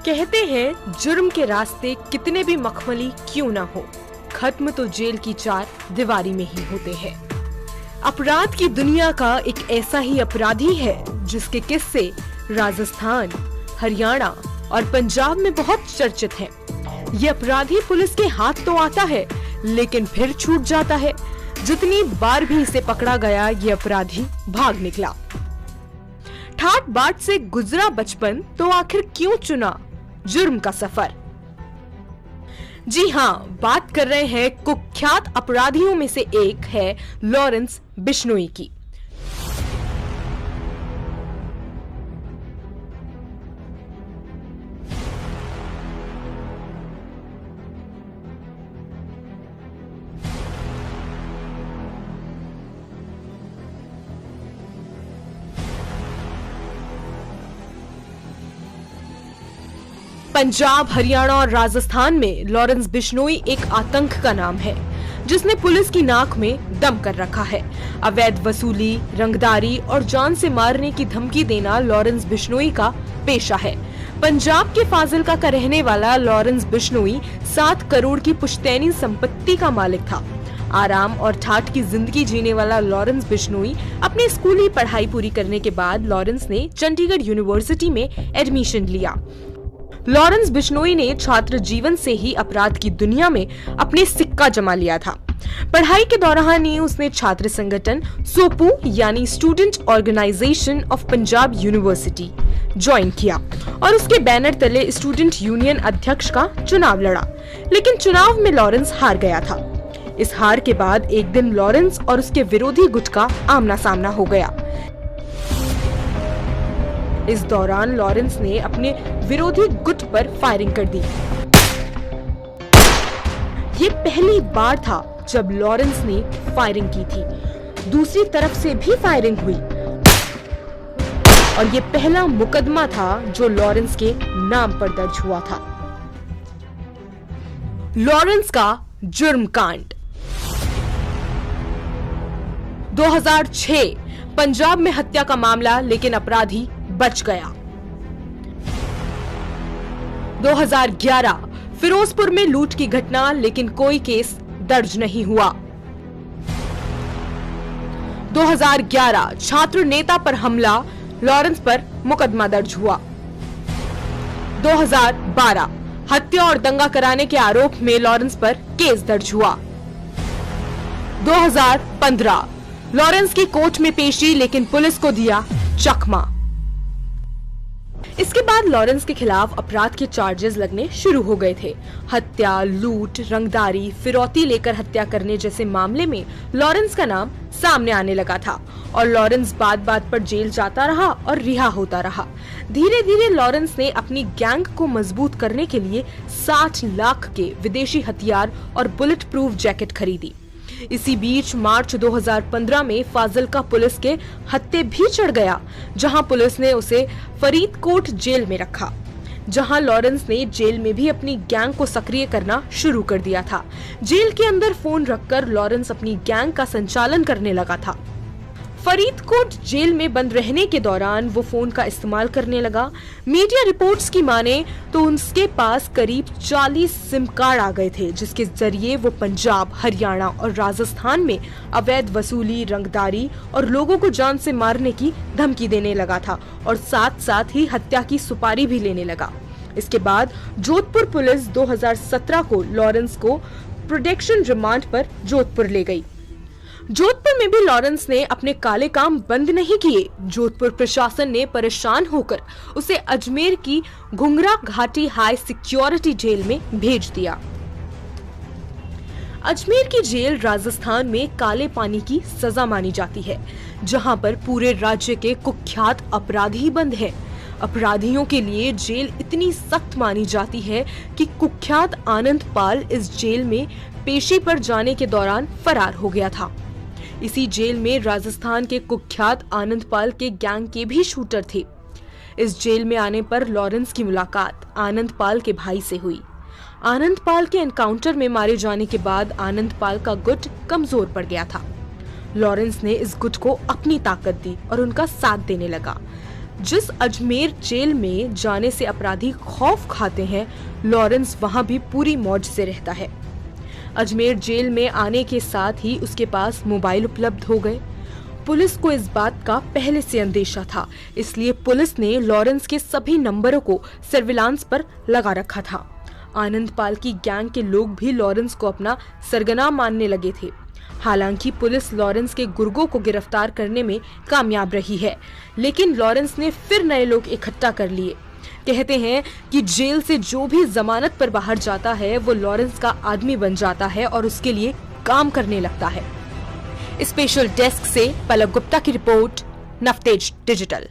कहते हैं जुर्म के रास्ते कितने भी मखमली क्यों ना हो, खत्म तो जेल की चार दीवारी में ही होते हैं। अपराध की दुनिया का एक ऐसा ही अपराधी है जिसके किस्से राजस्थान, हरियाणा और पंजाब में बहुत चर्चित हैं। ये अपराधी पुलिस के हाथ तो आता है लेकिन फिर छूट जाता है। जितनी बार भी इसे पकड़ा गया, ये अपराधी भाग निकला। ठाट बाट से गुजरा बचपन, तो आखिर क्यों चुना जुर्म का सफर? जी हाँ, बात कर रहे हैं कुख्यात अपराधियों में से एक है लॉरेंस बिश्नोई की। पंजाब, हरियाणा और राजस्थान में लॉरेंस बिश्नोई एक आतंक का नाम है जिसने पुलिस की नाक में दम कर रखा है। अवैध वसूली, रंगदारी और जान से मारने की धमकी देना लॉरेंस बिश्नोई का पेशा है। पंजाब के फाजिल्का का रहने वाला लॉरेंस बिश्नोई 7 करोड़ की पुश्तैनी संपत्ति का मालिक था। आराम और ठाठ की जिंदगी जीने वाला लॉरेंस बिश्नोई अपनी स्कूली पढ़ाई पूरी करने के बाद लॉरेंस ने चंडीगढ़ यूनिवर्सिटी में एडमिशन लिया। लॉरेंस बिश्नोई ने छात्र जीवन से ही अपराध की दुनिया में अपने सिक्का जमा लिया था। पढ़ाई के दौरान ही उसने छात्र संगठन सोपू यानी student organisation of Punjab university join किया और उसके बैनर तले स्टूडेंट यूनियन अध्यक्ष का चुनाव लड़ा, लेकिन चुनाव में लॉरेंस हार गया था। इस हार के बाद एक दिन लॉरेंस और उसके विरोधी गुट का आमना सामना हो गया। इस दौरान लॉरेंस ने अपने विरोधी गुट पर फायरिंग कर दी। ये पहली बार था जब लॉरेंस ने फायरिंग की थी। दूसरी तरफ से भी फायरिंग हुई और ये पहला मुकदमा था जो लॉरेंस के नाम पर दर्ज हुआ था। लॉरेंस का जुर्म कांड। 2006 पंजाब में हत्या का मामला, लेकिन अपराधी बच गया। 2011 फिरोजपुर में लूट की घटना, लेकिन कोई केस दर्ज नहीं हुआ। 2011 छात्र नेता पर हमला, लॉरेंस पर मुकदमा दर्ज हुआ। 2012 हत्या और दंगा कराने के आरोप में लॉरेंस पर केस दर्ज हुआ। 2015 लॉरेंस की कोर्ट में पेशी, लेकिन पुलिस को दिया चकमा। इसके बाद लॉरेंस के खिलाफ अपराध के चार्जेस लगने शुरू हो गए थे। हत्या, लूट, रंगदारी, फिरौती लेकर हत्या करने जैसे मामले में लॉरेंस का नाम सामने आने लगा था और लॉरेंस बात बात पर जेल जाता रहा और रिहा होता रहा। धीरे धीरे लॉरेंस ने अपनी गैंग को मजबूत करने के लिए 60 लाख के विदेशी हथियार और बुलेट प्रूफ जैकेट खरीदी। इसी बीच मार्च 2015 में फाजिल्का पुलिस के हत्थे भी चढ़ गया, जहां पुलिस ने उसे फरीदकोट जेल में रखा, जहां लॉरेंस ने जेल में भी अपनी गैंग को सक्रिय करना शुरू कर दिया था। जेल के अंदर फोन रखकर लॉरेंस अपनी गैंग का संचालन करने लगा था। फरीदकोट जेल में बंद रहने के दौरान वो फोन का इस्तेमाल करने लगा। मीडिया रिपोर्ट्स की माने तो उसके पास करीब 40 सिम कार्ड आ गए थे, जिसके जरिए वो पंजाब, हरियाणा और राजस्थान में अवैध वसूली, रंगदारी और लोगों को जान से मारने की धमकी देने लगा था और साथ साथ ही हत्या की सुपारी भी लेने लगा। इसके बाद जोधपुर पुलिस 2017 को लॉरेंस को प्रोटेक्शन रिमांड पर जोधपुर ले गई। जोधपुर में भी लॉरेंस ने अपने काले काम बंद नहीं किए। जोधपुर प्रशासन ने परेशान होकर उसे अजमेर की घुंगरा घाटी हाई सिक्योरिटी जेल में भेज दिया। अजमेर की जेल राजस्थान में काले पानी की सजा मानी जाती है, जहां पर पूरे राज्य के कुख्यात अपराधी बंद हैं। अपराधियों के लिए जेल इतनी सख्त मानी जाती है कि कुख्यात आनंद पाल इस जेल में पेशी पर जाने के दौरान फरार हो गया था। इसी जेल में राजस्थान के कुख्यात आनंद पाल के गैंग के भी शूटर थे। इस जेल में आने पर लॉरेंस की मुलाकात आनंद पाल के भाई से हुई। आनंद पाल के एनकाउंटर में मारे जाने के बाद आनंद पाल का गुट कमजोर पड़ गया था। लॉरेंस ने इस गुट को अपनी ताकत दी और उनका साथ देने लगा। जिस अजमेर जेल में जाने से अपराधी खौफ खाते हैं, लॉरेंस वहां भी पूरी मौज से रहता है। अजमेर जेल में आने के साथ ही उसके पास मोबाइल उपलब्ध हो गए। पुलिस को इस बात का पहले से अंदेशा था, इसलिए पुलिस ने लॉरेंस के सभी नंबरों को सर्विलांस पर लगा रखा था। आनंदपाल की गैंग के लोग भी लॉरेंस को अपना सरगना मानने लगे थे। हालांकि पुलिस लॉरेंस के गुर्गों को गिरफ्तार करने में कामयाब रही है, लेकिन लॉरेंस ने फिर नए लोग इकट्ठा कर लिए। कहते हैं कि जेल से जो भी जमानत पर बाहर जाता है वो लॉरेंस का आदमी बन जाता है और उसके लिए काम करने लगता है। स्पेशल डेस्क से पलक गुप्ता की रिपोर्ट, नवतेज डिजिटल।